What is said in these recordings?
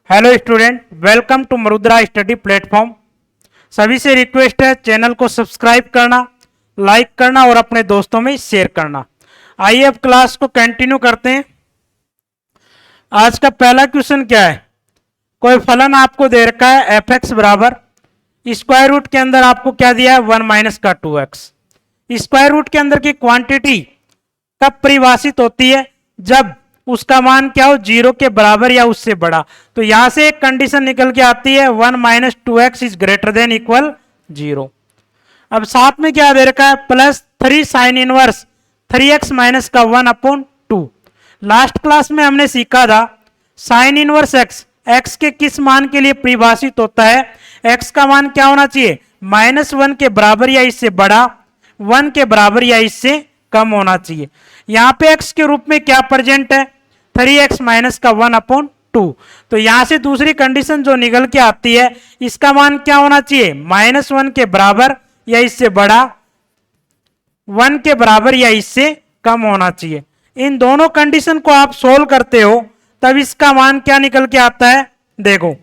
Hello student, welcome to Marudra study platform. सभी से request है चैनल को सब्सक्राइब करना, लाइक करना और अपने दोस्तों में शेयर करना। आइए अब क्लास को कंटिन्यू करते हैं। आज का पहला क्वेश्चन क्या है? कोई फलन आपको दे रखा है एफ एक्स बराबर स्क्वायर रूट के अंदर आपको क्या दिया है 1 माइनस का 2x। स्क्वायर रूट के अंदर की क्वांटिटी कब परिभाषित होती है? जब उसका मान क्या हो, 0 के बराबर या उससे बड़ा। तो यहां से एक कंडीशन निकल के आती है 1 minus 2x is greater than equal 0। अब साथ में क्या दे रखा है plus 3 sine inverse 3x minus का 1 अपॉन 2। लास्ट क्लास में हमने सीखा था साइन इनवर्स x के किस मान के लिए परिभाषित होता है? x का मान क्या होना चाहिए? -1 के बराबर या इससे बड़ा, 1 के बराबर या इससे कम होना चाहिए। यहां पे x के रूप में क्या प्रेजेंट है? 3x माइनस का 1 अपॉन 2। तो यहां से दूसरी कंडीशन जो निकल के आती है इसका मान क्या होना चाहिए? -1 के बराबर या इससे बड़ा, 1 के बराबर या इससे कम होना चाहिए। इन दोनों कंडीशन को आप सोल्व करते हो तब इसका मान क्या निकल के आता है? देखो,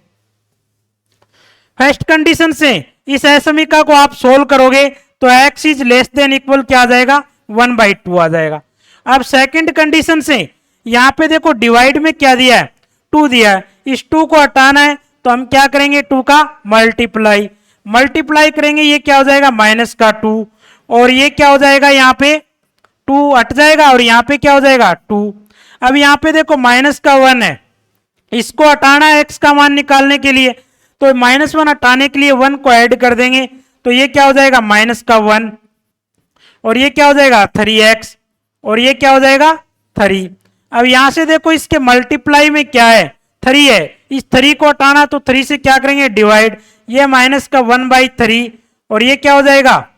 फर्स्ट कंडीशन से इस समीकरण को आप सोल्व करोगे तो x is less than equal क्या आ जाएगा? 1/2 आ जाएगा। अब सेकंड कंडीशन से यहां पे देखो डिवाइड में क्या दिया है? 2 दिया है। इस 2 को हटाना है तो हम क्या करेंगे? 2 का मल्टीप्लाई करेंगे, ये क्या हो जाएगा? माइनस का 2। और ये क्या हो जाएगा? यहाँ पे 2 हट जाएगा और यहाँ पे क्या हो जाएगा? 2। अब यहाँ पे देखो माइनस का 1 है, इसको हटाना है x का मान निकालने के लिए, तो -1 हटाने के लिए 1 को ऐड कर देंगे तो ये क्या हो जाएगा? माइनस का 1 और ये क्या हो जाएगा? 3x और ये क्या हो जाएगा? 3। अब यहां से देखो इसके मल्टीप्लाई में क्या है? 3 है, इस 3 को हटाना तो 3 से क्या करेंगे? डिवाइड, ये माइनस का 1/3 और ये क्या हो जाएगा?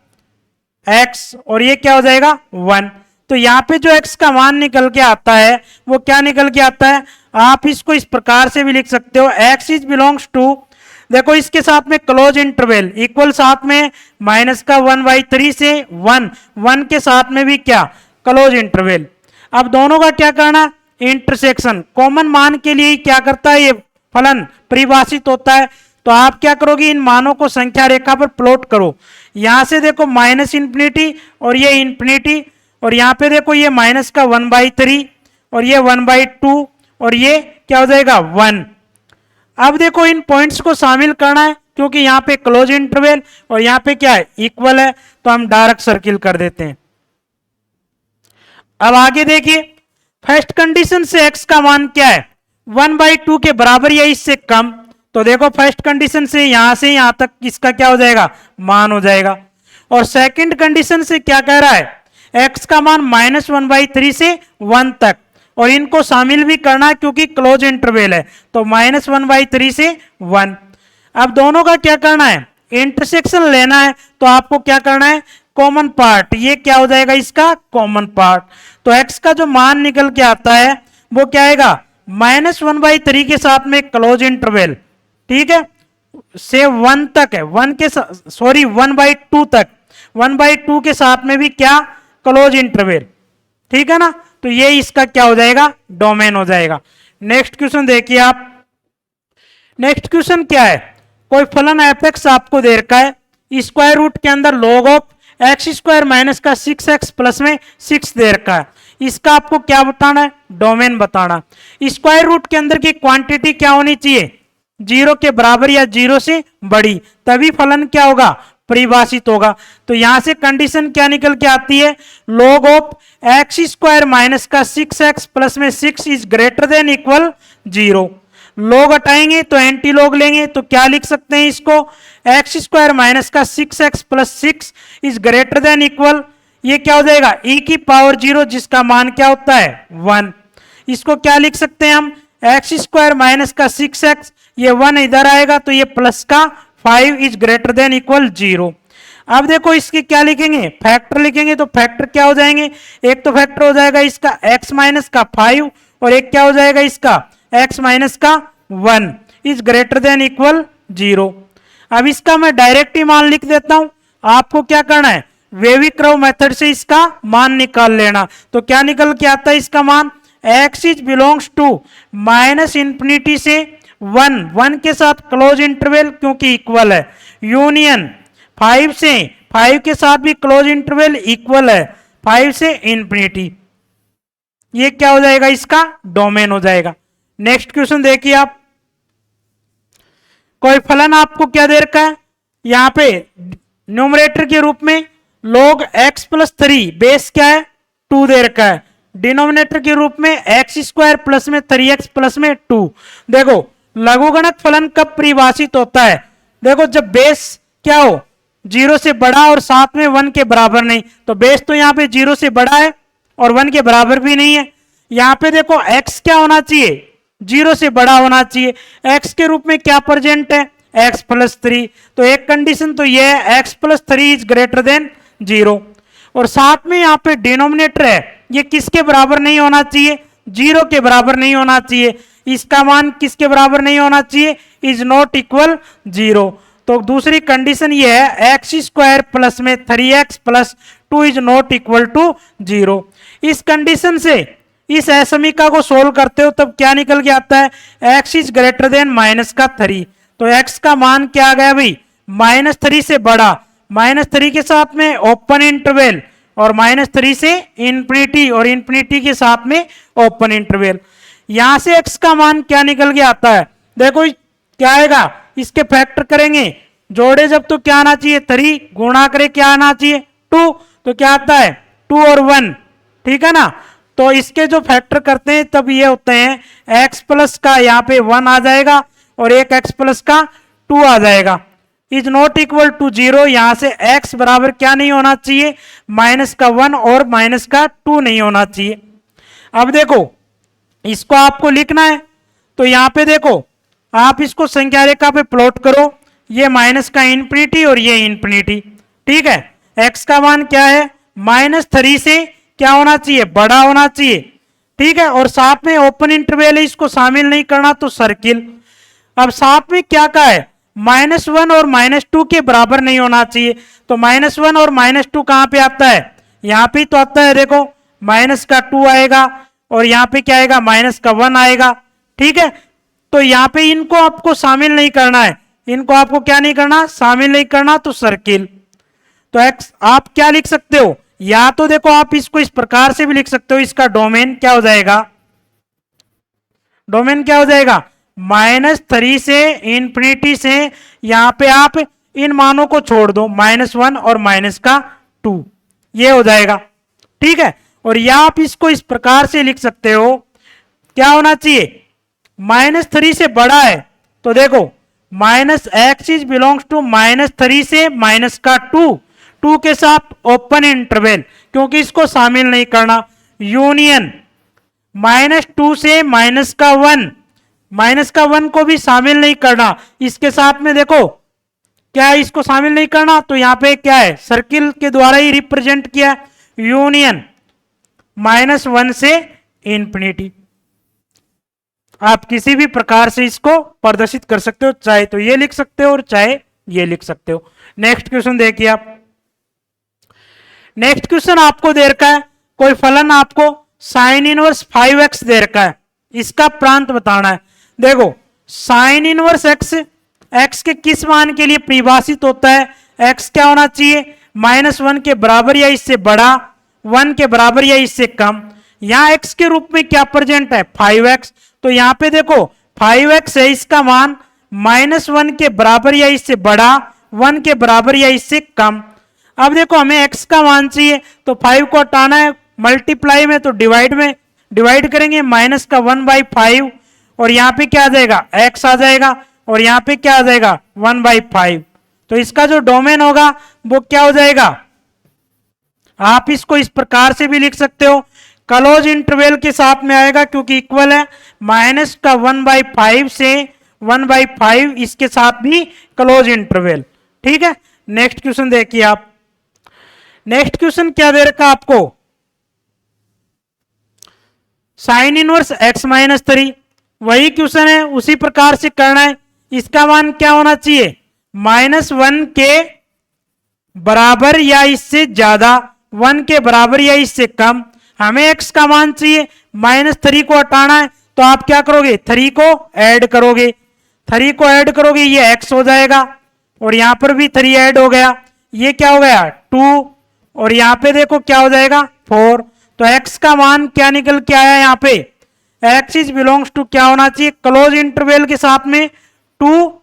x और ये क्या हो जाएगा? 1। तो यहाँ पे जो x का मान निकल के आता है वो क्या निकल के आता है? आप इसको इस प्रकार से भी लिख सकते हो, x इज बिलोंग्स टू, देखो इसके साथ में क्लोज इंटरवल इक्वल, साथ में माइनस का 1/3 से 1 के साथ में भी क्या? Close interval. अब दोनों का क्या करना? इंटरसेक्शन, कॉमन मान के लिए क्या करता है ये फलन परिभाषित होता है। तो आप क्या करोगे? इन मानों को संख्या रेखा पर प्लॉट करो। यहां से देखो -∞ और ये इंफिनिटी, और यहाँ पे देखो ये माइनस का 1/3 और ये 1/2 और ये क्या हो जाएगा? 1। अब देखो इन पॉइंट्स को शामिल करना है क्योंकि यहाँ पे क्लोज इंटरवल और यहाँ पे क्या है? इक्वल है, तो हम डायरेक्ट सर्किल कर देते हैं। अब आगे देखिए, फर्स्ट कंडीशन से x का मान क्या है? 1/2 के बराबर या इससे कम। तो देखो फर्स्ट कंडीशन से यहां तक इसका क्या हो जाएगा? मान हो जाएगा। और सेकंड कंडीशन से क्या कह रहा है? x का मान -1/3 से 1 तक, और इनको शामिल भी करना है क्योंकि क्लोज इंटरवल है, तो -1/3 से 1। अब दोनों का क्या करना है? इंटरसेक्शन लेना है, तो आपको क्या करना है? कॉमन पार्ट, ये क्या हो जाएगा? इसका कॉमन पार्ट। तो x का जो मान निकल के आता है वो क्या आएगा? -1/3 के साथ में क्लोज इंटरवल, ठीक है, से 1 तक है, 1/2 तक, 1/2 के साथ में भी क्या? क्लोज इंटरवल, ठीक है ना। तो ये इसका क्या हो जाएगा? डोमेन हो जाएगा। नेक्स्ट क्वेश्चन देखिए आप। नेक्स्ट क्वेश्चन क्या है? कोई फलन एफ एक्स आपको दे रखा है, स्क्वायर रूट के अंदर log ऑफ x² माइनस का 6x प्लस में 6 दे रखा है। इसका आपको क्या बताना है? डोमेन बताना। स्क्वायर रूट के अंदर की क्वांटिटी क्या होनी चाहिए? 0 के बराबर या 0 से बड़ी, तभी फलन क्या होगा? परिभाषित होगा। तो यहां से कंडीशन क्या निकल के आती है? log ऑफ x² माइनस का 6x प्लस में 6 इज ग्रेटर देन इक्वल 0। लोग हटाएंगे तो एंटी लोग लेंगे, तो क्या लिख सकते हैं इसको? x² माइनस का 6x plus 6 is greater than equal, ये क्या हो जाएगा? e⁻0 जिसका मान क्या होता है? 1। इसको क्या लिख सकते हैं हम? x² माइनस का 6x, ये 1 इधर आएगा तो ये प्लस का 5 इज ग्रेटर देन इक्वल 0। अब देखो इसके क्या लिखेंगे? फैक्टर लिखेंगे, तो फैक्टर क्या हो जाएंगे? एक तो फैक्टर हो जाएगा इसका x माइनस का 5 और एक क्या हो जाएगा इसका? x माइनस का 1 इज ग्रेटर देन इक्वल 0। अब इसका मैं डायरेक्ट ही मान लिख देता हूं। आपको क्या करना है? वेविक्रव मेथड से इसका मान निकाल लेना। तो क्या निकल के आता है इसका मान? x इज बिलोंग्स टू -∞ से वन, वन के साथ क्लोज इंटरवल क्योंकि इक्वल है, यूनियन 5 से 5 के साथ भी क्लोज इंटरवल इक्वल है, 5 से इंफिनिटी, ये क्या हो जाएगा, इसका डोमेन हो जाएगा। नेक्स्ट क्वेश्चन देखिए आप, कोई फलन आपको क्या दे रखा है, यहां पे न्यूमरेटर के रूप में log x प्लस 3 बेस क्या है 2 दे रखा है, डिनोमिनेटर के रूप में एक्स स्क्वायर प्लस में 3x प्लस में 2। देखो लघुगणक फलन कब परिभाषित होता है, देखो जब बेस क्या हो 0 से बड़ा और साथ में 1 के बराबर नहीं, तो बेस तो यहाँ पे 0 से बड़ा है और 1 के बराबर भी नहीं है। यहाँ पे देखो x क्या होना चाहिए, 0 से बड़ा होना चाहिए, x के रूप में क्या प्रेजेंट है x प्लस 3, तो एक कंडीशन तो ये है x plus 3 is greater than 0, और साथ में यहाँ पे डिनोमिनेटर है ये किसके बराबर नहीं होना चाहिए, 0 के बराबर नहीं होना चाहिए, इसका मान किसके बराबर नहीं होना चाहिए, इज नॉट इक्वल 0। तो दूसरी कंडीशन ये है एक्स स्क्वायर प्लस में 3x plus 2 is not equal to 0। इस कंडीशन से इस असमीका को सोल्व करते हो तब क्या निकल के आता है, x is greater than minus का 3, तो x का मान क्या आ गया भाई -3 से बड़ा, -3 के साथ में ओपन इंटरवल और -3 से इंफिनिटी और इंफिनिटी के साथ में ओपन इंटरवल। यहां से x का मान क्या निकल के आता है, देखो क्या आएगा, इसके फैक्टर करेंगे जोड़े जब तो क्या आना चाहिए 3, गुणा करे क्या आना चाहिए 2, तो क्या आता है 2 और 1, ठीक है ना। तो इसके जो फैक्टर करते हैं तब ये होते हैं x प्लस का यहाँ पे 1 आ जाएगा और एक x प्लस का 2 आ जाएगा, इज नॉट इक्वल टू 0। यहां से x बराबर क्या नहीं होना चाहिए, -1 और -2 नहीं होना चाहिए। अब देखो इसको आपको लिखना है, तो यहां पे देखो आप इसको संख्या रेखा पे प्लॉट करो, ये माइनस का इंफिनिटी और ये इंफिनिटी, ठीक है। x का मान क्या है -3 से क्या होना चाहिए, बड़ा होना चाहिए, ठीक है, और साथ में ओपन इंटरवल है इसको शामिल नहीं करना तो सर्किल। अब साथ में क्या का है -1 और -2 के बराबर नहीं होना चाहिए, तो -1 और -2 कहां पे आता है, यहां पे तो आता है, देखो -2 आएगा और यहां पे क्या आएगा -1 आएगा, ठीक है। तो यहां पे इनको आपको शामिल नहीं करना है, इनको आपको क्या नहीं करना, शामिल नहीं करना, तो सर्किल। तो x आप क्या लिख सकते हो, या तो देखो आप इसको इस प्रकार से भी लिख सकते हो, इसका डोमेन क्या हो जाएगा, डोमेन क्या हो जाएगा -3 से इंफिनिटी से यहां पे आप इन मानों को छोड़ दो -1 और -2, ये हो जाएगा, ठीक है। और या आप इसको इस प्रकार से लिख सकते हो, क्या होना चाहिए -3 से बड़ा है, तो देखो -x इज बिलोंग्स टू -3 से -2 के साथ ओपन इंटरवल क्योंकि इसको शामिल नहीं करना, यूनियन -2 से -1 को भी शामिल नहीं करना, इसके साथ में देखो क्या है इसको शामिल नहीं करना, तो यहां पे क्या है सर्किल के द्वारा ही रिप्रेजेंट किया, यूनियन -1 से इंफिनिटी। आप किसी भी प्रकार से इसको प्रदर्शित कर सकते हो, चाहे तो ये लिख सकते हो और चाहे ये लिख सकते हो। नेक्स्ट क्वेश्चन देखिए आप, नेक्स्ट क्वेश्चन आपको दे रखा है, कोई फलन आपको साइन इनवर्स 5x दे रखा है, इसका प्रांत बताना है। देखो साइन इनवर्स x के किस मान के लिए परिभाषित होता है, x क्या होना चाहिए -1 के बराबर या इससे बड़ा, 1 के बराबर या इससे कम। यहां x के रूप में क्या प्रेजेंट है 5x, तो यहां पे देखो 5x है, इसका मान -1 के बराबर या इससे बड़ा, 1 के बराबर या इससे कम। अब देखो हमें x का मान चाहिए, तो 5 को हटाना है, मल्टीप्लाई में तो डिवाइड में डिवाइड करेंगे, -1/5 और यहां पे क्या आ जाएगा x आ जाएगा और यहां पे क्या आ जाएगा 1/5। तो इसका जो डोमेन होगा वो क्या हो जाएगा, आप इसको इस प्रकार से भी लिख सकते हो, क्लोज इंटरवल के साथ में आएगा क्योंकि इक्वल है, -1/5 से 1/5 इसके साथ भी क्लोज इंटरवल, ठीक है। नेक्स्ट क्वेश्चन देखिए आप, नेक्स्ट क्वेश्चन क्या दे रखा आपको, साइन इनवर्स x-3, वही क्वेश्चन है, उसी प्रकार से करना है। इसका मान क्या होना चाहिए -1 के बराबर या इससे ज्यादा, 1 के बराबर या इससे कम। हमें x का मान चाहिए, -3 को हटाना है, तो आप क्या करोगे 3 को ऐड करोगे, 3 को ऐड करोगे ये x हो जाएगा, और यहां पर भी 3 ऐड हो गया, ये क्या हो गया 2, और यहां पे देखो क्या हो जाएगा 4। तो x का मान क्या निकल के आया यहाँ पे, x इज बिलोंग्स टू क्या होना चाहिए, क्लोज इंटरवल के साथ में 2,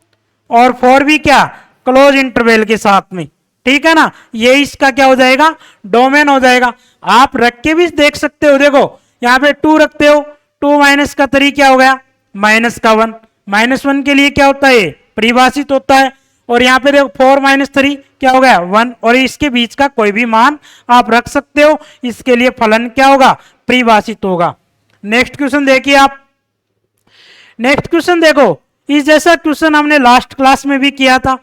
और 4 भी क्या क्लोज इंटरवल के साथ में, ठीक है ना। ये इसका क्या हो जाएगा डोमेन हो जाएगा। आप रख के भी देख सकते हो, देखो यहाँ पे 2 रखते हो, 2 माइनस का 3 क्या हो गया माइनस का 1, -1 के लिए क्या होता है परिभाषित होता है, और यहाँ पे देखो 4 - 3 क्या हो गया 1, और इसके बीच का कोई भी मान आप रख सकते हो, इसके लिए फलन क्या होगा परिभाषित होगा। नेक्स्ट क्वेश्चन देखिए आप, नेक्स्ट क्वेश्चन देखो, इस जैसा क्वेश्चन हमने लास्ट क्लास में भी किया था।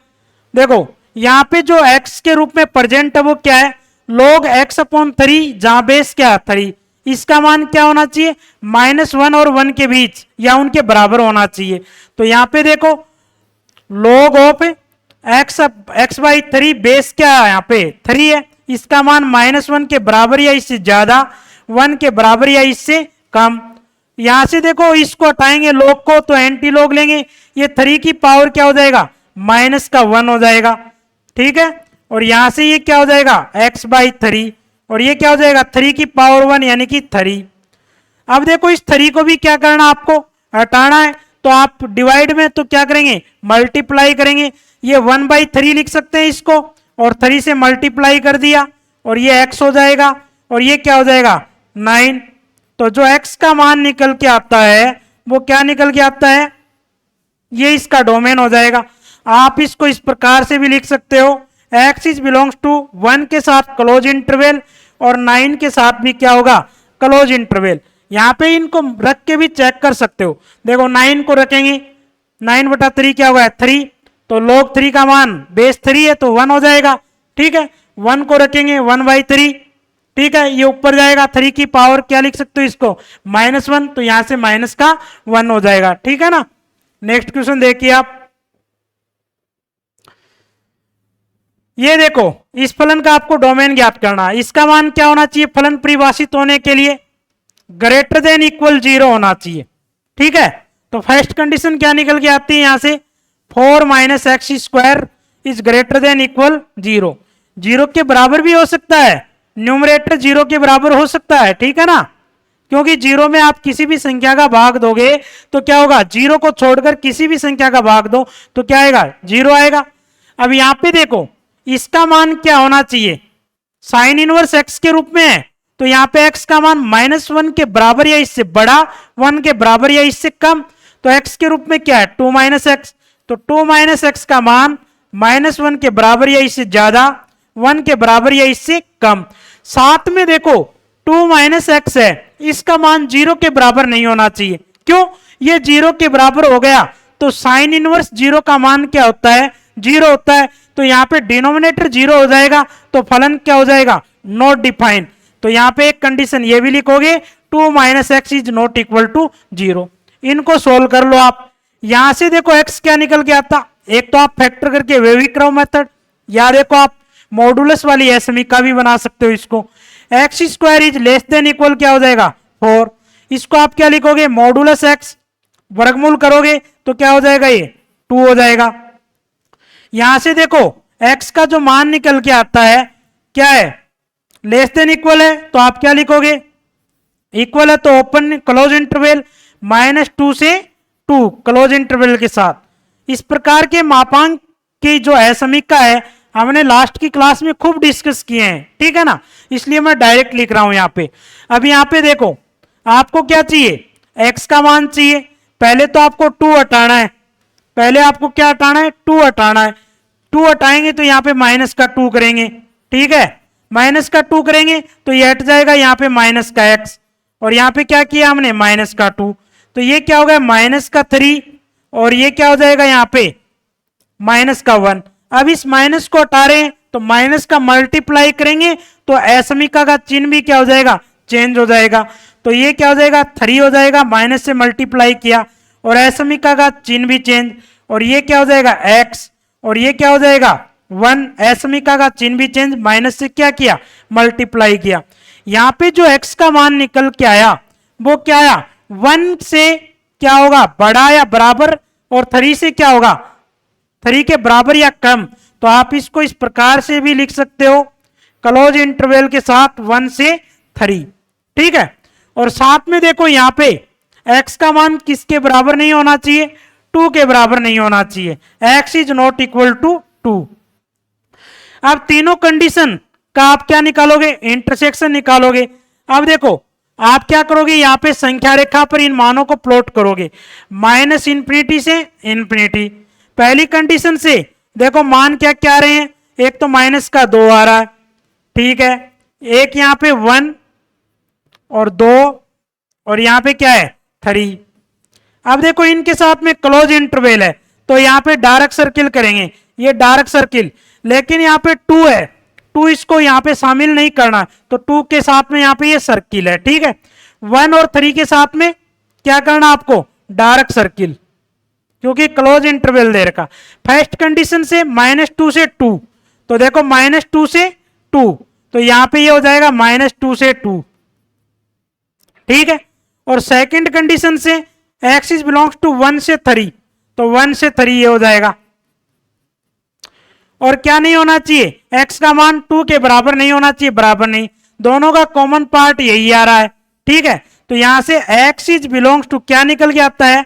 देखो यहाँ पे जो x के रूप में प्रेजेंट है वो क्या है log x/3, जहां बेस क्या 3, इसका मान क्या होना चाहिए -1 और 1 के बीच या उनके बराबर होना चाहिए। तो यहाँ पे देखो log ऑफ x/3 बेस क्या है यहाँ पे 3 है, इसका मान -1 के बराबर या इससे ज्यादा, 1 के बराबर या इससे कम। यहां से देखो इसको हटाएंगे log को तो एंटी log लेंगे, ये 3 की पावर क्या हो जाएगा -1 हो जाएगा, ठीक है। और यहां से ये क्या हो जाएगा x/3, और ये क्या हो जाएगा 3 की पावर 1 यानी कि 3। अब देखो इस 3 को भी क्या करना आपको हटाना है, तो आप डिवाइड में तो क्या करेंगे मल्टीप्लाई करेंगे, ये 1/3 लिख सकते हैं इसको, और 3 से मल्टीप्लाई कर दिया और ये x हो जाएगा, और ये क्या हो जाएगा 9। तो जो x का मान निकल के आता है वो क्या निकल के आता है, ये इसका डोमेन हो जाएगा। आप इसको इस प्रकार से भी लिख सकते हो, x इज बिलोंग्स टू 1 के साथ क्लोज इंटरवल और 9 के साथ भी क्या होगा क्लोज इंटरवल। यहां पे इनको रख के भी चेक कर सकते हो, देखो 9 को रखेंगे 9/3 क्या होगा 3, तो log 3 का मान बेस 3 है तो 1 हो जाएगा, ठीक है। 1 को रखेंगे 1/3, ठीक है, ये ऊपर जाएगा 3 की पावर क्या लिख सकते हो इसको -1, तो यहां से माइनस का 1 हो जाएगा, ठीक है ना। नेक्स्ट क्वेश्चन देखिए आप, ये देखो इस फलन का आपको डोमेन ज्ञात करना है, इसका मान क्या होना चाहिए फलन परिभाषित होने के लिए ग्रेटर देन इक्वल 0 होना चाहिए, ठीक है। तो फर्स्ट कंडीशन क्या निकल के आती है यहां से 4 - x² is greater than equal 0, 0 के बराबर भी हो सकता है, न्यूमरेटर 0 के बराबर हो सकता है, ठीक है ना, क्योंकि 0 में आप किसी भी संख्या का भाग दोगे तो क्या होगा 0 को छोड़कर किसी भी संख्या का भाग दो तो क्या आएगा 0 आएगा। अब यहां पे देखो इसका मान क्या होना चाहिए साइन इनवर्स x के रूप में है, तो यहां पे x का मान -1 के बराबर या इससे बड़ा, 1 के बराबर या इससे कम, तो x के रूप में क्या है 2 - x, तो 2 - x का मान -1 के बराबर या इससे ज्यादा, 1 के बराबर या इससे कम। साथ में देखो 2 - x है, इसका मान 0 के बराबर नहीं होना चाहिए, क्यों, ये 0 के बराबर हो गया तो साइन इनवर्स 0 का मान क्या होता है 0 होता है, तो यहां पे डिनोमिनेटर 0 हो जाएगा तो फलन क्या हो जाएगा नॉट डिफाइंड। तो यहां पे एक कंडीशन ये भी लिखोगे 2 - x is not equal to 0। इनको सोल्व कर लो आप, यहां से देखो x क्या निकल के आता, एक तो आप फैक्टर करके वेविक्रॉ मेथड, या देखो आप मॉडुलस वाली समीकरण भी बना सकते हो इसको, x² is less than equal क्या हो जाएगा 4, इसको आप क्या लिखोगे मॉडुलस x, वर्गमूल करोगे तो क्या हो जाएगा ये 2 हो जाएगा। यहां से देखो x का जो मान निकल के आता है क्या है लेस देन इक्वल है, तो आप क्या लिखोगे इक्वल है तो ओपन क्लोज इंटरवल -2 से 2 क्लोज इंटरवल के साथ। इस प्रकार के मापांक की जो समीकरण है हमने लास्ट की क्लास में खूब डिस्कस किए हैं, ठीक है ना, इसलिए मैं डायरेक्ट लिख रहा हूं यहां पे। अब यहां पे देखो आपको क्या चाहिए x का मान चाहिए, पहले तो आपको 2 हटाना है, पहले आपको क्या हटाना है 2 हटाना है, 2 हटाएंगे तो यहाँ पे -2 करेंगे, ठीक है, -2 करेंगे तो ये हट जाएगा यहाँ पे -x, और यहाँ पे क्या किया हमने -2, तो ये क्या हो गया -3, और ये क्या हो जाएगा यहाँ पे -1। अब इस माइनस को हटा रहे हैं तो माइनस का मल्टीप्लाई करेंगे तो असमीका का चिन्ह भी क्या हो जाएगा चेंज हो जाएगा, तो ये क्या हो जाएगा 3 हो जाएगा, माइनस से मल्टीप्लाई किया और असमीका का चिन्ह भी चेंज, और ये क्या हो जाएगा x, और ये क्या हो जाएगा 1, असमीका का चिन्ह भी चेंज, माइनस से क्या किया मल्टीप्लाई किया। यहां पे जो x का मान निकल के आया वो क्या आया 1 से क्या होगा बड़ा या बराबर और 3 से क्या होगा, 3 के बराबर या कम, तो आप इसको इस प्रकार से भी लिख सकते हो, क्लोज इंटरवल के साथ 1 से 3, ठीक है। और साथ में देखो यहां पे x का मान किसके बराबर नहीं होना चाहिए, 2 के बराबर नहीं होना चाहिए, x is not equal to 2। अब तीनों कंडीशन का आप क्या निकालोगे, इंटरसेक्शन निकालोगे। अब देखो आप क्या करोगे, यहां पे संख्या रेखा पर इन मानों को प्लॉट करोगे, माइनस इंफिनिटी से इंफिनिटी। पहली कंडीशन से देखो मान क्या क्या आ रहे हैं, एक तो माइनस का 2 आ रहा है, ठीक है, एक यहां पे 1 और 2 और यहां पे क्या है 3। अब देखो इनके साथ में क्लोज इंटरवल है, तो यहां पे डार्क सर्किल करेंगे, ये डार्क सर्किल, लेकिन यहां पे 2 है, 2 इसको यहां पे शामिल नहीं करना, तो 2 के साथ में यहां पे ये सर्किल है, ठीक है। 1 और 3 के साथ में क्या करना आपको, डार्क सर्किल, क्योंकि क्लोज इंटरवल दे रखा। फर्स्ट कंडीशन से -2 से 2, तो देखो -2 से 2, तो यहां पे ये हो जाएगा -2 से 2, ठीक है। और सेकंड कंडीशन से x इज बिलोंग्स टू 1 से 3, तो 1 से 3 ये हो जाएगा। और क्या नहीं होना चाहिए, x का मान 2 के बराबर नहीं होना चाहिए, बराबर नहीं, दोनों का कॉमन पार्ट यही आ रहा है, ठीक है। तो यहां से x इज बिलोंग्स टू क्या निकल के आता है,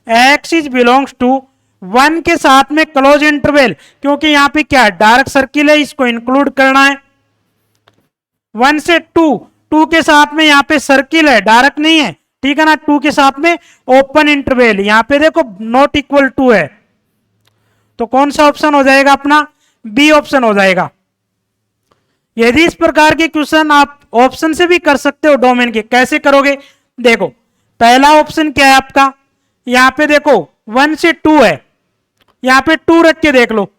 x इज बिलोंग्स टू 1 के साथ में क्लोज इंटरवल, क्योंकि यहां पे क्या डार्क सर्किल है, इसको इंक्लूड करना है। 1 से 2 के साथ में यहां पे सर्किल है, डार्क नहीं है, ठीक है ना। 2 के साथ में ओपन इंटरवल, यहां पे देखो नॉट इक्वल टू है, तो कौन सा ऑप्शन हो जाएगा अपना, बी ऑप्शन हो जाएगा। यदि इस प्रकार के क्वेश्चन आप ऑप्शन से भी कर सकते हो डोमेन के, कैसे करोगे, देखो पहला ऑप्शन क्या है आपका, यहां पे देखो 1 से 2 है, यहां पे 2 रख के देख लो,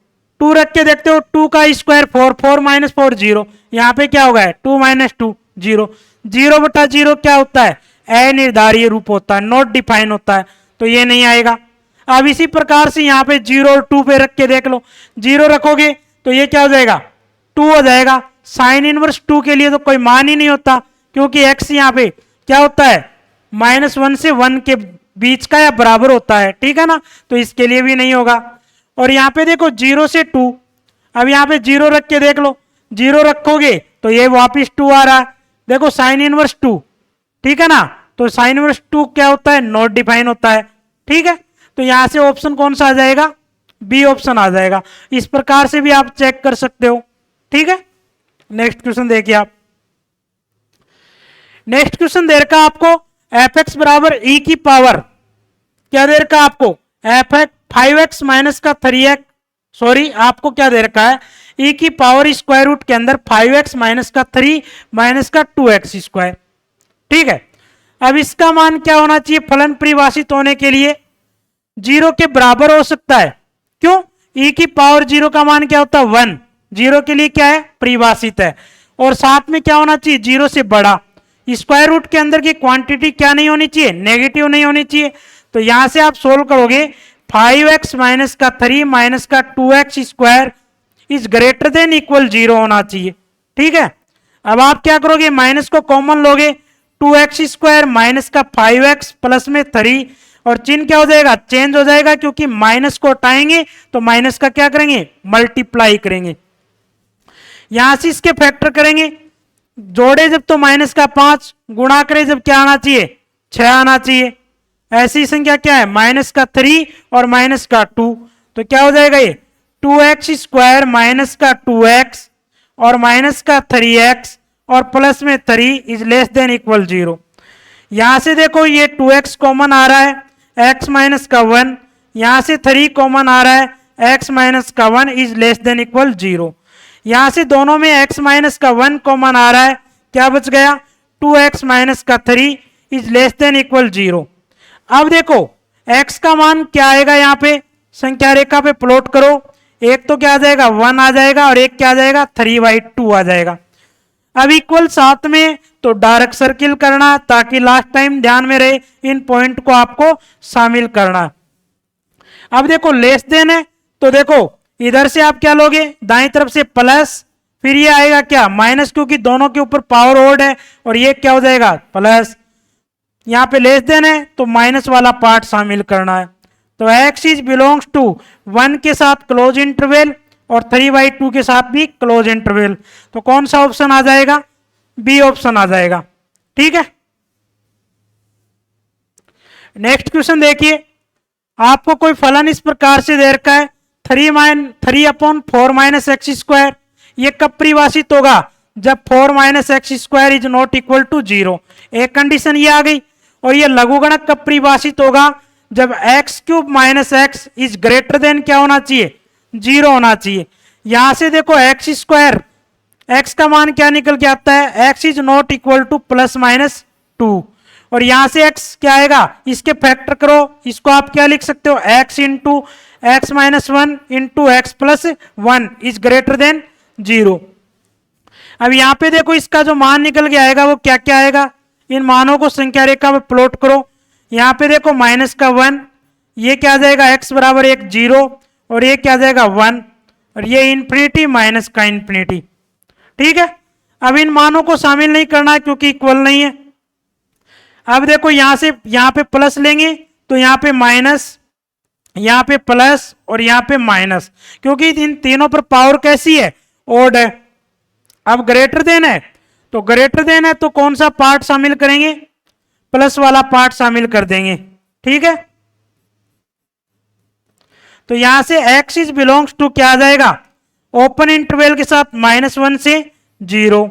2 रख के देखते हो, 2 का स्क्वायर 4, 4 माइनस 4 0, यहां पे क्या होगा 2 माइनस 2 0, 0/0 क्या होता है, अनिर्धारित रूप होता है, नॉट डिफाइन होता है, तो ये नहीं आएगा। अब इसी प्रकार से यहां पे 0 और 2 पे रख के देख लो, 0 रखोगे तो ये क्या हो जाएगा 2 हो जाएगा। साइन इनवर्स 2 के लिए तो कोई मान ही नहीं होता, क्योंकि x यहां पे क्या होता है -1 से 1 के बीच का या बराबर होता है, ठीक है ना, तो इसके लिए भी नहीं होगा। और यहां पे देखो 0 से 2, अब यहां पे 0 रख के देख लो, 0 रखोगे तो ये वापिस 2 आ रहा है, देखो साइन इनवर्स 2, ठीक है ना, तो साइन इनवर्स 2 क्या होता है, नॉट डिफाइन होता है, ठीक है। तो यहां से ऑप्शन कौन सा आ जाएगा, बी ऑप्शन आ जाएगा। इस प्रकार से भी आप चेक कर सकते हो, ठीक है। नेक्स्ट क्वेश्चन देखिए आप, नेक्स्ट क्वेश्चन दे रखा आपको f(x) बराबर e की पावर क्या दे रखा आपको, f(x) 5x माइनस का 3x, सॉरी आपको क्या दे रखा है, e की पावर स्क्वायर रूट के अंदर 5x माइनस का 3 माइनस का 2x स्क्वायर, ठीक है। अब इसका मान क्या होना चाहिए, फलन परिभाषित होने के लिए 0 के बराबर हो सकता है, क्यों, e की पावर 0 का मान क्या होता है 1, 0 के लिए क्या है परिभाषित है, और साथ में क्या होना चाहिए 0 से बड़ा, स्क्वायर रूट के अंदर की क्वांटिटी क्या नहीं होनी चाहिए, नेगेटिव नहीं होनी चाहिए। तो यहां से आप सोल्व करोगे 5x माइनस का 3 माइनस का 2x square is greater than equal 0 होना चाहिए, ठीक है। अब आप क्या करोगे, माइनस को कॉमन लोगे, 2x स्क्वायर माइनस का 5x प्लस में 3, और चिन्ह क्या हो जाएगा चेंज हो जाएगा, क्योंकि माइनस को हटाएंगे तो माइनस का क्या करेंगे मल्टीप्लाई करेंगे, यहां से इसके फैक्टर करेंगे, जोड़े जब तो माइनस का 5, गुणा करे जब क्या आना चाहिए 6 आना चाहिए। ऐसी संख्या क्या है माइनस का 3 और माइनस का 2, तो क्या हो जाएगा ये 2x स्क्वायर माइनस का 2x और माइनस का 3x और प्लस में 3 इज लेस देन इक्वल 0। यहां से देखो ये 2x कॉमन आ रहा है, x माइनस का 1, यहां से 3 कॉमन आ रहा है, x माइनस का 1 इज लेस देन इक्वल 0। यहां से दोनों में x माइनस का 1 कॉमन आ रहा है, क्या बच गया 2x माइनस का 3 इज लेस देन इक्वल 0। अब देखो x का मान क्या आएगा, यहां पे संख्या रेखा पे प्लॉट करो, एक तो क्या आ जाएगा 1 आ जाएगा और एक क्या आ जाएगा 3/2 आ जाएगा। अब इक्वल साथ में तो डार्क सर्किल करना, ताकि लास्ट टाइम ध्यान में रहे, इन पॉइंट को आपको शामिल करना। अब देखो लेस देन है, तो देखो इधर से आप क्या लोगे दाएं तरफ से प्लस, फिर ये आएगा क्या माइनस, क्योंकि दोनों के ऊपर पावर ओड है, और ये क्या हो जाएगा प्लस। यहां पे लेस देन है तो माइनस वाला पार्ट शामिल करना है, तो x इज बिलोंग्स टू 1 के साथ क्लोज इंटरवल और 3/2 के साथ भी क्लोज इंटरवल। तो कौन सा ऑप्शन आ जाएगा? बी ऑप्शन आ जाएगा। ठीक है, नेक्स्ट क्वेश्चन देखिए, आपको कोई फलन इस प्रकार से दे रखा है 3/4 माइनस एक्स स्क्वायर, ये कब परिभाषित होगा? जब 4 minus x square is not equal to 0। एक कंडीशन ये आ गई। और ये लघुगणक कब परिभाषित होगा? जब x cube minus x is greater than क्या होना चाहिए? 0 होना चाहिए। यहां से देखो एक्स स्क्वायर, एक्स का मान क्या निकल के आता है? X is not equal two plus minus 2। और यहां से x क्या आएगा? इसके फैक्टर करो, इसको आप क्या लिख सकते हो? x into x minus 1 into x plus 1 is greater than 0। अब यहां पे देखो इसका जो मान निकल के आएगा वो क्या क्या आएगा? इन मानों को संख्या रेखा में प्लॉट करो। यहां पे देखो माइनस का 1, ये क्या आ जाएगा? x बराबर 1 0, और ये क्या आ जाएगा? 1, और ये इंफिनिटी माइनस का इंफिनिटी। ठीक है, अब इन मानों को शामिल नहीं करना है क्योंकि इक्वल नहीं है। अब देखो यहां से यहां पे प्लस लेंगे तो यहां पे माइनस, यहां पे प्लस और यहां पे माइनस, क्योंकि इन तीनों पर पावर कैसी है? ओड है। अब ग्रेटर देन है, तो ग्रेटर देन है तो कौन सा पार्ट शामिल करेंगे? प्लस वाला पार्ट शामिल कर देंगे। ठीक है, तो यहां से x इज बिलोंग्स टू क्या आ जाएगा? ओपन इंटरवल के साथ -1 से 0,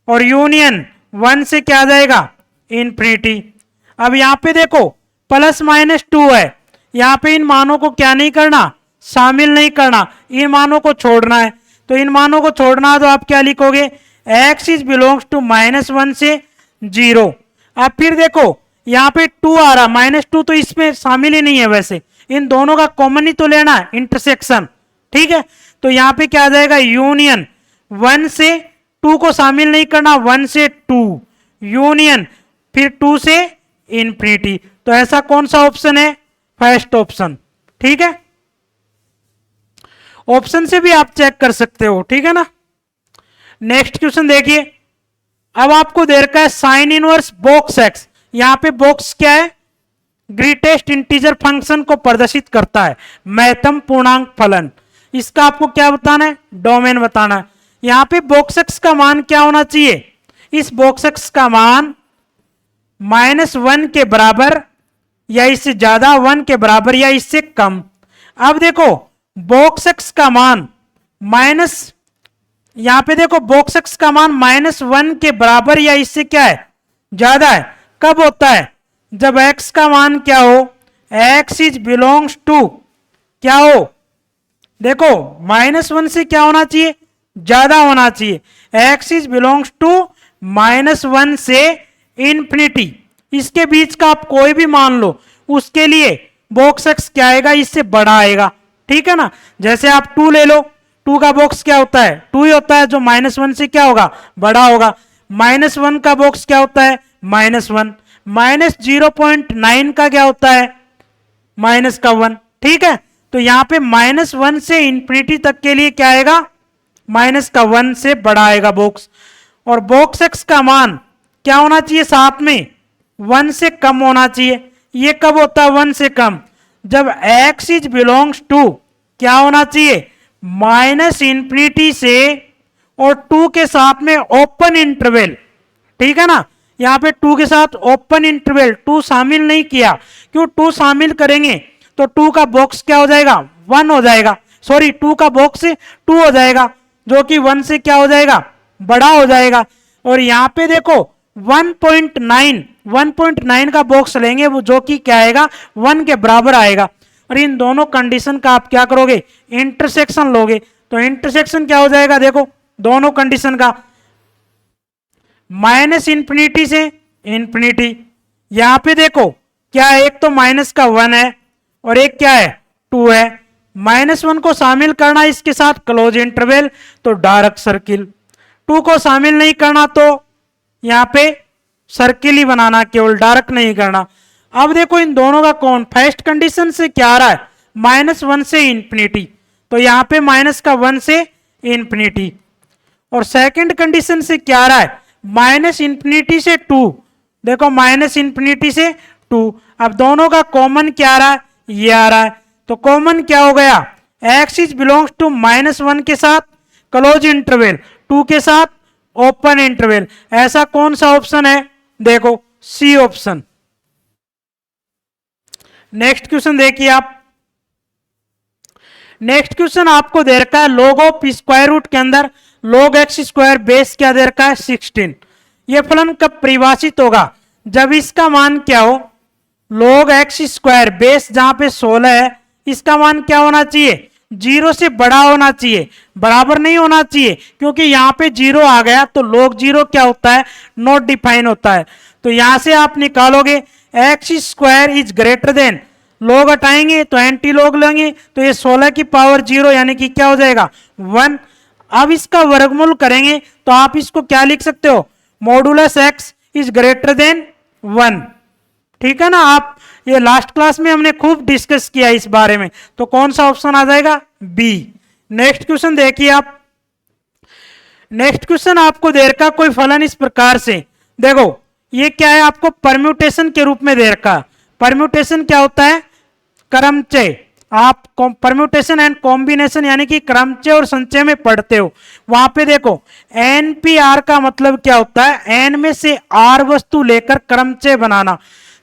और यूनियन 1 से क्या आ जाएगा? इंफिनिटी। अब यहां पे देखो प्लस माइनस 2 है, यहां पे इन मानों को क्या नहीं करना? शामिल नहीं करना, इन मानों को छोड़ना है। तो इन मानों को छोड़ना है तो आप क्या लिखोगे? x इज बिलोंग्स टू -1 से 0। अब फिर देखो यहां पे 2 आ रहा, -2 तो इसमें शामिल ही नहीं है, वैसे इन दोनों का कॉमन ही तो लेना है, इंटरसेक्शन। ठीक है, तो यहां पे क्या आ जाएगा? यूनियन 1 से 2 को शामिल नहीं करना, 1 से 2 यूनियन, फिर 2 से इंफिनिटी। तो ऐसा कौन सा ऑप्शन है? First option. ठीक है, ऑप्शन से भी आप चेक कर सकते हो। ठीक है ना, नेक्स्ट क्वेश्चन देखिए, अब आपको दे रखा है साइन इनवर्स बॉक्स एक्स। यहां पे बॉक्स क्या है? ग्रेटेस्ट इंटीजर फंक्शन को प्रदर्शित करता है, महत्तम पूर्णांक फलन। इसका आपको क्या बताना है? डोमेन बताना है। यहां पे बॉक्स एक्स का मान क्या होना चाहिए? इस बॉक्स एक्स का मान -1 के बराबर या इससे ज्यादा, 1 के बराबर या इससे कम। अब देखो बॉक्स एक्स का मान माइनस, यहां पे देखो बॉक्स एक्स का मान -1 के बराबर या इससे क्या है? ज्यादा है। कब होता है? जब x का मान क्या हो? x इज बिलोंग्स टू क्या हो? देखो -1 से क्या होना चाहिए? ज्यादा होना चाहिए। x इज बिलोंग्स टू -1 से इंफिनिटी, इसके बीच का आप कोई भी मान लो, उसके लिए बॉक्स एक्स क्या आएगा? इससे बड़ा आएगा। ठीक है ना, जैसे आप 2 ले लो, 2 का बॉक्स क्या होता है? 2 ही होता है, जो -1 से क्या होगा? बड़ा होगा। -1 का बॉक्स क्या होता है? -1। -0.9 का क्या होता है? माइनस का 1। ठीक है, तो यहां पे -1 से इंफिनिटी तक के लिए क्या आएगा? -1 से बड़ा आएगा बॉक्स। और बॉक्स एक्स का मान क्या होना चाहिए? साथ में 1 से कम होना चाहिए। ये कब होता है 1 से कम? जब x इज बिलोंग्स टू क्या होना चाहिए? -इंफिनिटी से और 2 के साथ में ओपन इंटरवल। ठीक है ना, यहां पे 2 के साथ ओपन इंटरवल, 2 शामिल नहीं किया, क्यों? 2 शामिल करेंगे तो 2 का बॉक्स क्या हो जाएगा? 1 हो जाएगा। सॉरी, 2 का बॉक्स 2 हो जाएगा, जो कि 1 से क्या हो जाएगा? बड़ा हो जाएगा। और यहां पे देखो 1.9 का बॉक्स लेंगे, वो जो कि क्या आएगा? 1 के बराबर आएगा। और इन दोनों कंडीशन का आप क्या करोगे? इंटरसेक्शन लोगे। तो इंटरसेक्शन क्या हो जाएगा? देखो दोनों कंडीशन का, -इंफिनिटी से इंफिनिटी। यहां पे देखो क्या है? एक तो माइनस का 1 है और एक क्या है? 2 है। -1 को शामिल करना इसके साथ क्लोज इंटरवल, तो डार्क सर्किल। 2 को शामिल नहीं करना तो यहां पे सर्किल ही बनाना, केवल डार्क नहीं करना। अब देखो इन दोनों का कौन? फर्स्ट कंडीशन से क्या आ रहा है? -1 से इंफिनिटी, तो यहां पे -1 से इंफिनिटी। और सेकंड कंडीशन से क्या आ रहा है? -इंफिनिटी से 2। देखो -इंफिनिटी से 2। अब दोनों का कॉमन क्या आ रहा है? ये आ रहा है। तो कॉमन क्या हो गया, x इज बिलोंग्स टू -1 के साथ क्लोज इंटरवल, 2 के साथ ओपन इंटरवल। ऐसा कौन सा ऑप्शन है, देखो सी ऑप्शन। नेक्स्ट क्वेश्चन देखिए आप। नेक्स्ट क्वेश्चन आपको दे रखा है log ऑफ स्क्वायर रूट के अंदर log x स्क्वायर बेस क्या दे रखा है 16। ये फलन कब परिभाषित होगा, जब इसका मान क्या हो, log x स्क्वायर बेस जहां पे 16 है, इसका मान क्या होना चाहिए, 0 से बड़ा होना चाहिए, बराबर नहीं होना चाहिए, क्योंकि यहां पे 0 आ गया तो log 0 क्या होता है, नॉट डिफाइन होता है। तो यहां से आप निकालोगे x square is greater than, लोग हटाएंगे तो एंटी लोग लेंगे, तो ये 16 की पावर 0 यानी कि क्या हो जाएगा 1। अब इसका वर्गमूल करेंगे तो आप इसको क्या लिख सकते हो, modulus x is greater than 1। ठीक है ना, आप ये लास्ट क्लास में हमने खूब डिस्कस किया इस बारे में। तो कौन सा ऑप्शन आ जाएगा, बी। नेक्स्ट क्वेश्चन देखिए आप। नेक्स्ट क्वेश्चन आपको दे रखा कोई फलन इस प्रकार से, देखो ये क्या है, आपको परम्यूटेशन के रूप में दे रखा। परम्यूटेशन क्या होता है, क्रमचय। आप परम्यूटेशन एंड कॉम्बिनेशन यानी कि क्रमचय और संचय में पढ़ते हो, वहां पे देखो एनपीआर का मतलब क्या होता है, एन में से आर वस्तु लेकर क्रमचय बनाना।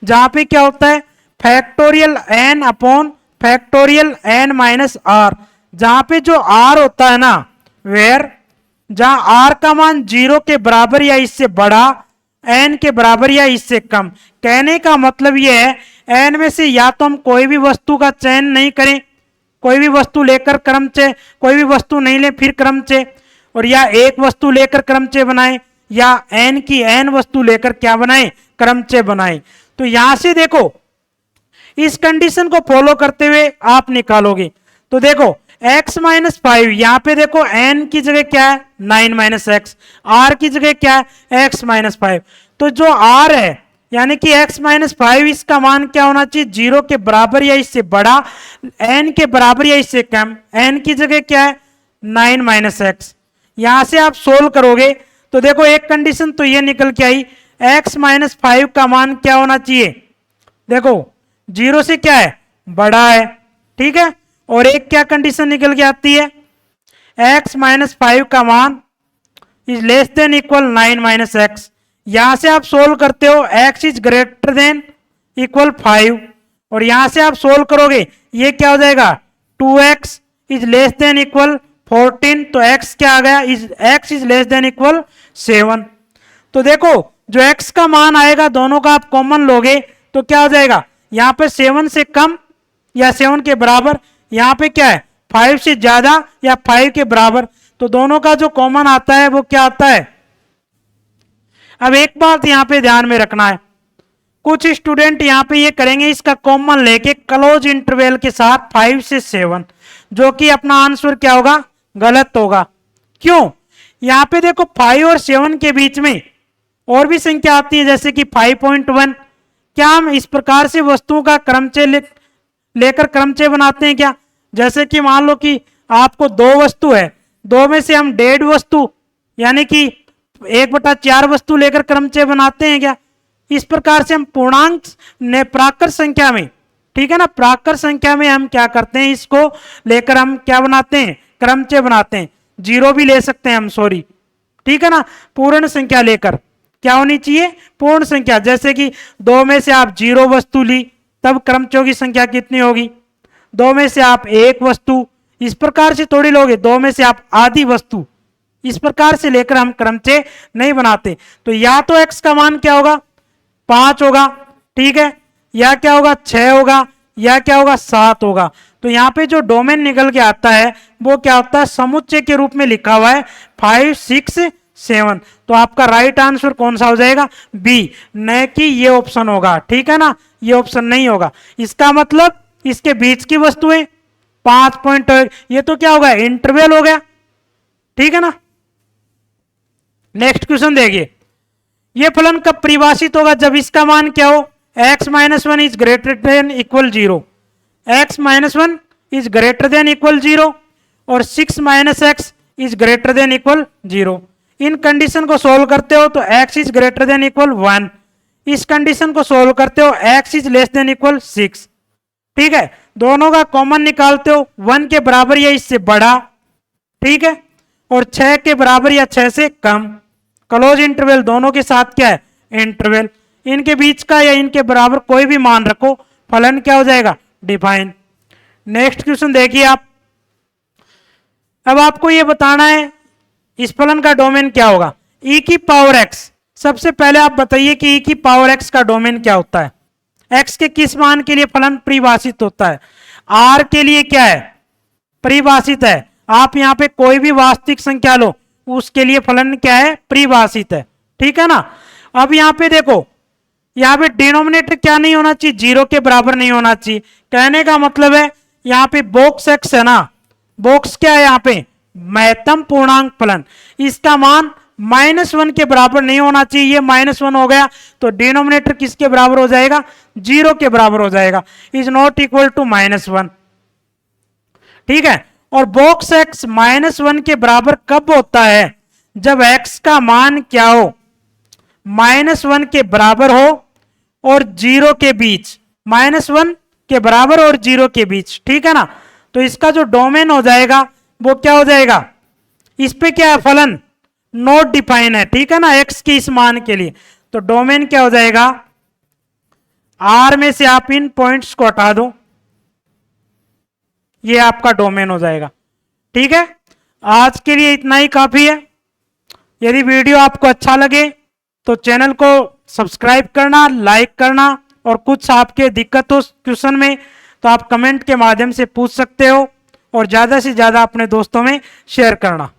जहां पे क्या होता है, factorial n upon factorial n minus r. जहां पे जो आर होता है ना, वेयर जहां आर का मान 0 के बराबर या इससे बड़ा, एन के बराबर या इससे कम। कहने का मतलब यह है, एन में से या तो हम कोई भी वस्तु का चयन नहीं करें, कोई भी वस्तु लेकर क्रमचय, कोई भी वस्तु नहीं ले फिर क्रमचय, और या एक वस्तु लेकर क्रमचय बनाए, या एन की एन वस्तु लेकर क्या बनाए, क्रमचय बनाए। तो यहां से देखो इस कंडीशन को फॉलो करते हुए आप निकालोगे। तो देखो x माइनस 5, यहां पे देखो n की जगह क्या है 9 माइनस एक्स, r की जगह क्या है x माइनस 5। तो जो r है यानी कि x माइनस 5, इसका मान क्या होना चाहिए, 0 के बराबर या इससे बड़ा, n के बराबर या इससे कम। n की जगह क्या है 9 माइनस एक्स। यहां से आप सोल्व करोगे तो देखो एक कंडीशन तो ये निकल के आई, x माइनस 5 का मान क्या होना चाहिए, देखो 0 से क्या है, बड़ा है। ठीक है, और एक क्या कंडीशन निकल के आती है, x माइनस 5 का मान is less than equal 9 minus x. यहां से आप सोल्व करते हो x is greater than equal 5, और यहां से आप सोल्व करोगे ये क्या हो जाएगा 2x is less than equal 14। तो x क्या आ गया, x is less than equal 7। तो देखो जो x का मान आएगा दोनों का आप कॉमन लोगे तो क्या हो जाएगा, यहां पे 7 से कम या 7 के बराबर, यहां पे क्या है 5 से ज्यादा या 5 के बराबर। तो दोनों का जो कॉमन आता है वो क्या आता है। अब एक बात यहां पे ध्यान में रखना है, कुछ स्टूडेंट यहां पे ये करेंगे इसका कॉमन लेके क्लोज इंटरवल के साथ 5 से 7, जो कि अपना आंसर क्या होगा, गलत होगा। क्यों, यहां पे देखो 5 और 7 के बीच में और भी संख्या आती है, जैसे कि 5.1। क्या हम इस प्रकार से वस्तुओं का क्रमचय लेकर क्रमचय बनाते हैं क्या, जैसे कि मान लो कि आपको 2 वस्तु है, 2 में से हम 1.5 वस्तु यानी कि 1/4 वस्तु लेकर क्रमचय बनाते हैं क्या। इस प्रकार से हम पूर्णांक ने प्राकृत संख्या में, ठीक है ना, प्राकृत संख्या में हम क्या करते हैं, इसको लेकर हम क्या बनाते हैं, क्रमचय बनाते हैं। 0 भी ले सकते हैं हम, सॉरी, ठीक है ना, पूर्ण संख्या लेकर क्या होनी चाहिए, पूर्ण संख्या। जैसे कि 2 में से आप 0 वस्तु ली तब क्रमचयों की संख्या कितनी होगी, 2 में से आप 1 वस्तु, इस प्रकार से थोड़ी लोगे, 2 में से आप आधी वस्तु, इस प्रकार से लेकर हम क्रमचय नहीं बनाते। तो या तो x का मान क्या होगा 5 होगा, ठीक है, या क्या होगा 6 होगा, या क्या होगा 7 होगा। तो यहाँ पे जो डोमेन निकल के आता है वो क्या होता है, समुच्चय के रूप में लिखा हुआ है 5, 6, 7। तो आपका राइट आंसर कौन सा हो जाएगा, बी, न कि ये ऑप्शन होगा। ठीक है ना, ये ऑप्शन नहीं होगा। इसका मतलब इसके बीच की वस्तुएं 5 पॉइंट, ये तो क्या होगा, इंटरवल हो गया। ठीक है ना। नेक्स्ट क्वेश्चन देखिए, ये फलन कब परिभाषित होगा, जब इसका मान क्या हो, x minus 1 is greater than equal 0, x minus 1 is greater than equal 0, और 6 minus x is greater than equal 0। In condition को सोल्व करते हो तो x is greater than equal 1, इस कंडीशन को सोल्व करते हो x is less than equal 6। ठीक है, दोनों का कॉमन निकालते हो 1 के बराबर या इससे बड़ा, ठीक है, और 6 के बराबर या 6 से कम। क्लोज इंटरवल दोनों के साथ क्या है, इंटरवल। इनके बीच का या इनके बराबर कोई भी मान रखो, फलन क्या हो जाएगा, डिफाइन। नेक्स्ट क्वेश्चन देखिए आप। अब आपको यह बताना है इस फलन का डोमेन क्या होगा, e की पावर x। सबसे पहले आप बताइए कि e की पावर x का डोमेन क्या होता है, x के किस मान के लिए फलन परिभाषित होता है, r के लिए क्या है, परिभाषित है। आप यहां पे कोई भी वास्तविक संख्या लो, उसके लिए फलन क्या है, परिभाषित है, ठीक है ना। अब यहां पे देखो, यहां पे डिनोमिनेटर क्या नहीं होना चाहिए, 0 के बराबर नहीं होना चाहिए। कहने का मतलब है यहां पे बॉक्स x है ना, बॉक्स क्या है यहाँ पे, महत्तम पूर्णांक फलन, इसका मान -1 के बराबर नहीं होना चाहिए। ये -1 हो गया तो डिनोमिनेटर किसके बराबर हो जाएगा, 0 के बराबर हो जाएगा, इज नॉट इक्वल टू -1, ठीक है। और बॉक्स x -1 के बराबर कब होता है, जब x का मान क्या हो, -1 के बराबर हो और 0 के बीच, -1 के बराबर और 0 के बीच, ठीक है ना। तो इसका जो डोमेन हो जाएगा वो क्या हो जाएगा, इस पे क्या है, फलन नॉट डिफाइन है, ठीक है ना, x के इस मान के लिए। तो डोमेन क्या हो जाएगा, r में से आप इन पॉइंट्स को हटा दो, ये आपका डोमेन हो जाएगा, ठीक है। आज के लिए इतना ही काफी है। यदि वीडियो आपको अच्छा लगे तो चैनल को सब्सक्राइब करना, लाइक करना, और कुछ आपके दिक्कत हो क्वेश्चन में तो आप कमेंट के माध्यम से पूछ सकते हो, और ज़्यादा से ज़्यादा अपने दोस्तों में शेयर करना।